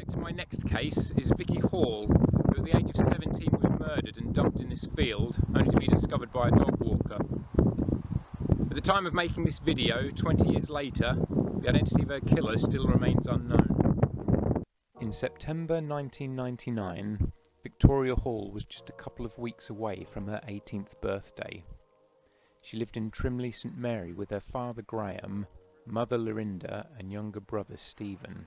suspect in my next case is Vicky Hall, who at the age of 17 was murdered and dumped in this field, only to be discovered by a dog walker. At the time of making this video, 20 years later, the identity of her killer still remains unknown. In September 1999, Victoria Hall was just a couple of weeks away from her 18th birthday. She lived in Trimley St Mary with her father Graham, mother Lorinda and younger brother Stephen.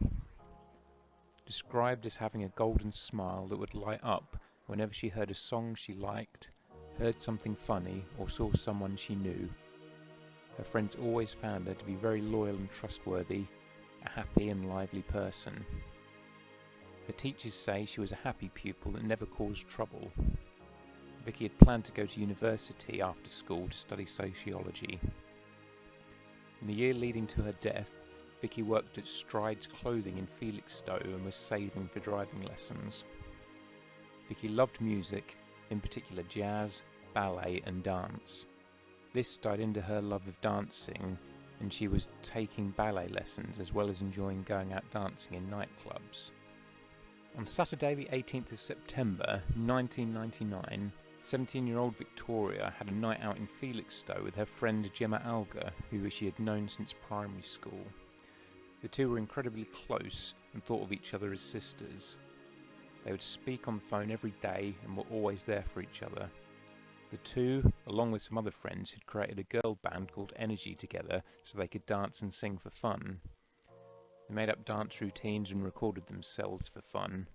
Described as having a golden smile that would light up whenever she heard a song she liked, heard something funny or saw someone she knew. Her friends always found her to be very loyal and trustworthy, a happy and lively person. Her teachers say she was a happy pupil that never caused trouble. Vicky had planned to go to university after school to study sociology. In the year leading to her death, Vicky worked at Strides Clothing in Felixstowe and was saving for driving lessons. Vicky loved music, in particular jazz, ballet and dance. This tied into her love of dancing, and she was taking ballet lessons as well as enjoying going out dancing in nightclubs. On Saturday the 18th of September 1999, 17-year-old Victoria had a night out in Felixstowe with her friend Gemma Alga, who she had known since primary school. The two were incredibly close and thought of each other as sisters. They would speak on the phone every day and were always there for each other. The two, along with some other friends, had created a girl band called Energy together so they could dance and sing for fun. They made up dance routines and recorded themselves for fun.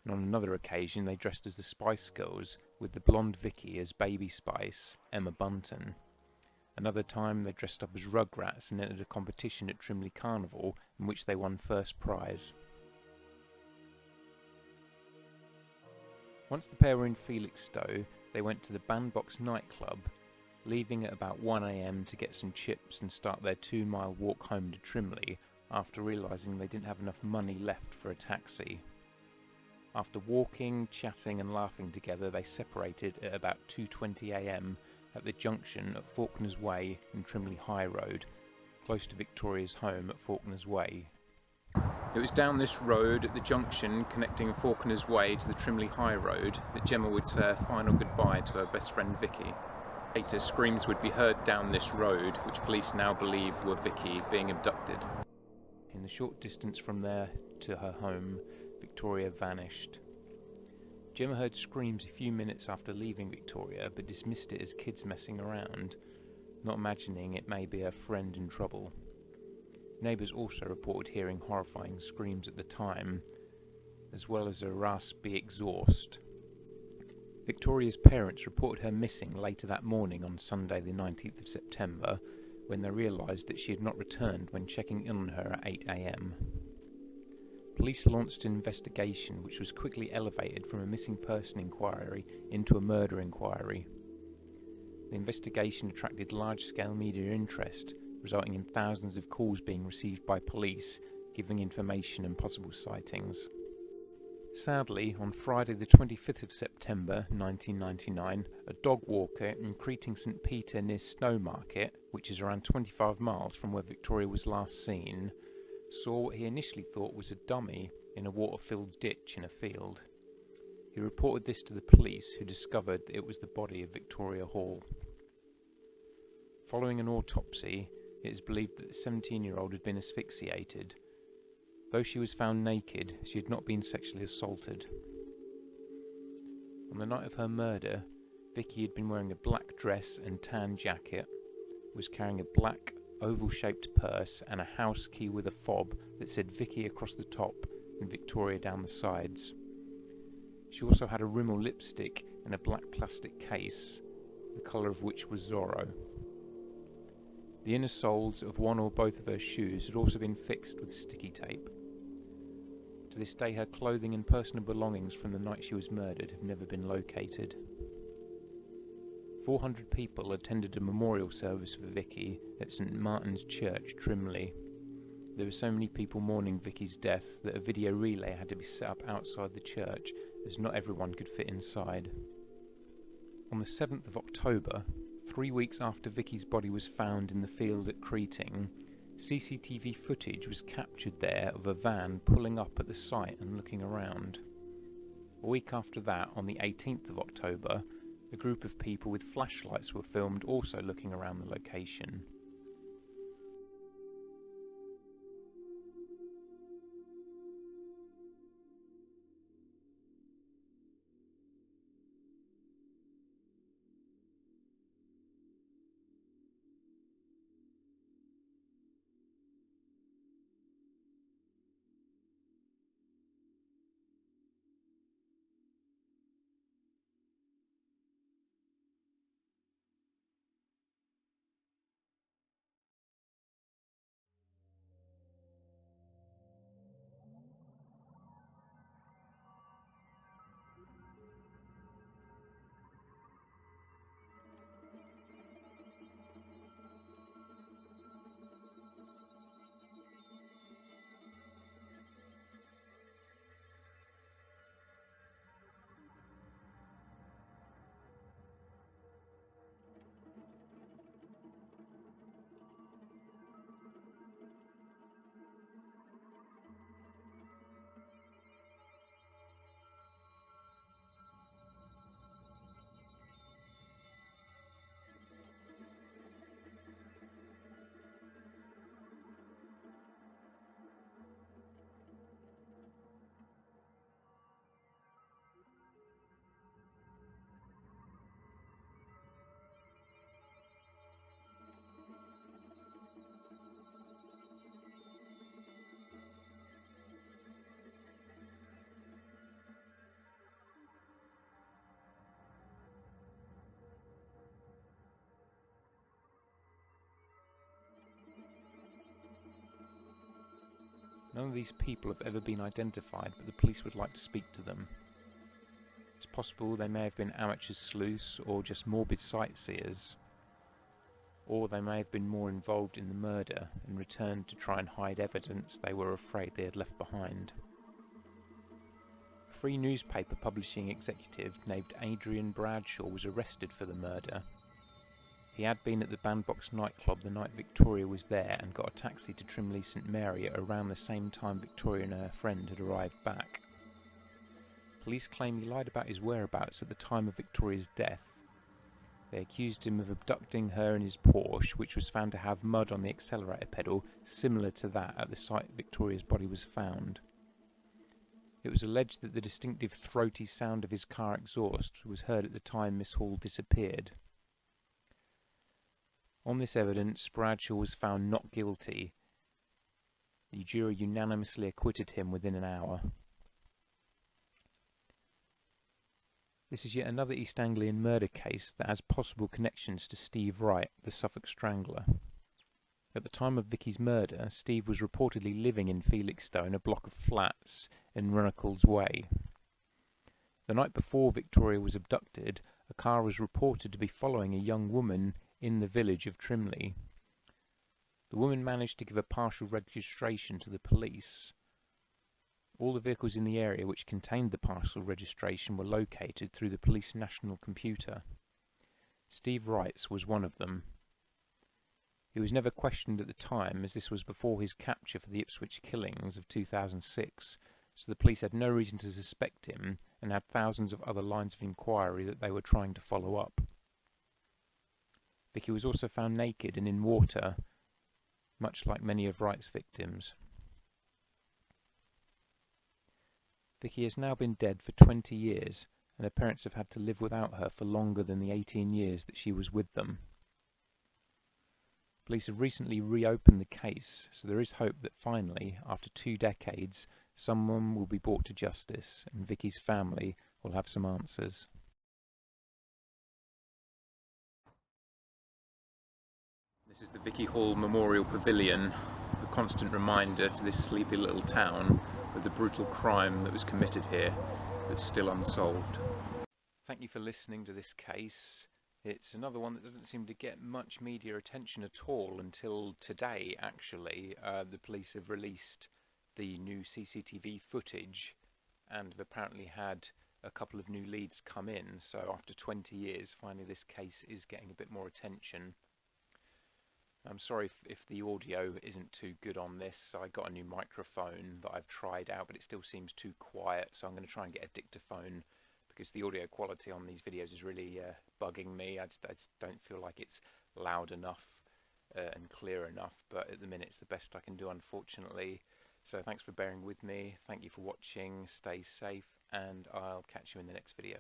And on another occasion they dressed as the Spice Girls, with the blonde Vicky as Baby Spice, Emma Bunton. Another time they dressed up as Rugrats and entered a competition at Trimley Carnival in which they won first prize. Once the pair were in Felixstowe, they went to the Bandbox nightclub, leaving at about 1 AM to get some chips and start their 2-mile walk home to Trimley after realising they didn't have enough money left for a taxi. After walking, chatting and laughing together, they separated at about 2:20 AM at the junction at Faulkner's Way and Trimley High Road, close to Victoria's home at Faulkner's Way. It was down this road at the junction connecting Faulkner's Way to the Trimley High Road that Gemma would say her final goodbye to her best friend Vicky. Later, screams would be heard down this road, which police now believe were Vicky being abducted. In the short distance from there to her home, Victoria vanished. Gemma heard screams a few minutes after leaving Victoria, but dismissed it as kids messing around, not imagining it may be her friend in trouble. Neighbours also reported hearing horrifying screams at the time, as well as a raspy exhaust. Victoria's parents reported her missing later that morning on Sunday the 19th of September, when they realised that she had not returned when checking in on her at 8 AM. Police launched an investigation which was quickly elevated from a missing person inquiry into a murder inquiry. The investigation attracted large-scale media interest, resulting in thousands of calls being received by police, giving information and possible sightings. Sadly, on Friday the 25th of September 1999, a dog walker in Creeting St Peter near Snow Market, which is around 25 miles from where Victoria was last seen, saw what he initially thought was a dummy in a water-filled ditch in a field. He reported this to the police, who discovered that it was the body of Victoria Hall. Following an autopsy, it is believed that the 17-year-old had been asphyxiated. Though she was found naked, she had not been sexually assaulted. On the night of her murder, Vicky had been wearing a black dress and tan jacket, was carrying a black oval-shaped purse and a house key with a fob that said Vicky across the top and Victoria down the sides. She also had a Rimmel lipstick in a black plastic case, the colour of which was Zorro. The inner soles of one or both of her shoes had also been fixed with sticky tape. To this day, her clothing and personal belongings from the night she was murdered have never been located. 400 people attended a memorial service for Vicky at St Martin's Church, Trimley. There were so many people mourning Vicky's death that a video relay had to be set up outside the church, as not everyone could fit inside. On the 7th of October, 3 weeks after Vicky's body was found in the field at Creeting, CCTV footage was captured there of a van pulling up at the site and looking around. A week after that, on the 18th of October, a group of people with flashlights were filmed also looking around the location. None of these people have ever been identified, but the police would like to speak to them. It's possible they may have been amateur sleuths or just morbid sightseers, or they may have been more involved in the murder and returned to try and hide evidence they were afraid they had left behind. A free newspaper publishing executive named Adrian Bradshaw was arrested for the murder. He had been at the Bandbox nightclub the night Victoria was there and got a taxi to Trimley St Mary at around the same time Victoria and her friend had arrived back. Police claim he lied about his whereabouts at the time of Victoria's death. They accused him of abducting her in his Porsche, which was found to have mud on the accelerator pedal, similar to that at the site Victoria's body was found. It was alleged that the distinctive throaty sound of his car exhaust was heard at the time Miss Hall disappeared. On this evidence, Bradshaw was found not guilty. The jury unanimously acquitted him within an hour. This is yet another East Anglian murder case that has possible connections to Steve Wright, the Suffolk Strangler. At the time of Vicky's murder, Steve was reportedly living in Felixstowe in a block of flats in Runnacles Way. The night before Victoria was abducted, a car was reported to be following a young woman in the village of Trimley. The woman managed to give a partial registration to the police. All the vehicles in the area which contained the partial registration were located through the police national computer. Steve Wright's was one of them. He was never questioned at the time, as this was before his capture for the Ipswich killings of 2006, so the police had no reason to suspect him and had thousands of other lines of inquiry that they were trying to follow up. Vicky was also found naked and in water, much like many of Wright's victims. Vicky has now been dead for 20 years, and her parents have had to live without her for longer than the 18 years that she was with them. Police have recently reopened the case, so there is hope that finally, after 2 decades, someone will be brought to justice and Vicky's family will have some answers. This is the Vicky Hall Memorial Pavilion, a constant reminder to this sleepy little town of the brutal crime that was committed here that's still unsolved. Thank you for listening to this case. It's another one that doesn't seem to get much media attention at all until today, actually. The police have released the new CCTV footage and have apparently had a couple of new leads come in, so after 20 years finally this case is getting a bit more attention. I'm sorry if the audio isn't too good on this. I got a new microphone that I've tried out, but it still seems too quiet, so I'm going to try and get a dictaphone because the audio quality on these videos is really bugging me. I just don't feel like it's loud enough and clear enough, but at the minute it's the best I can do, unfortunately. So thanks for bearing with me. Thank you for watching. Stay safe, and I'll catch you in the next video.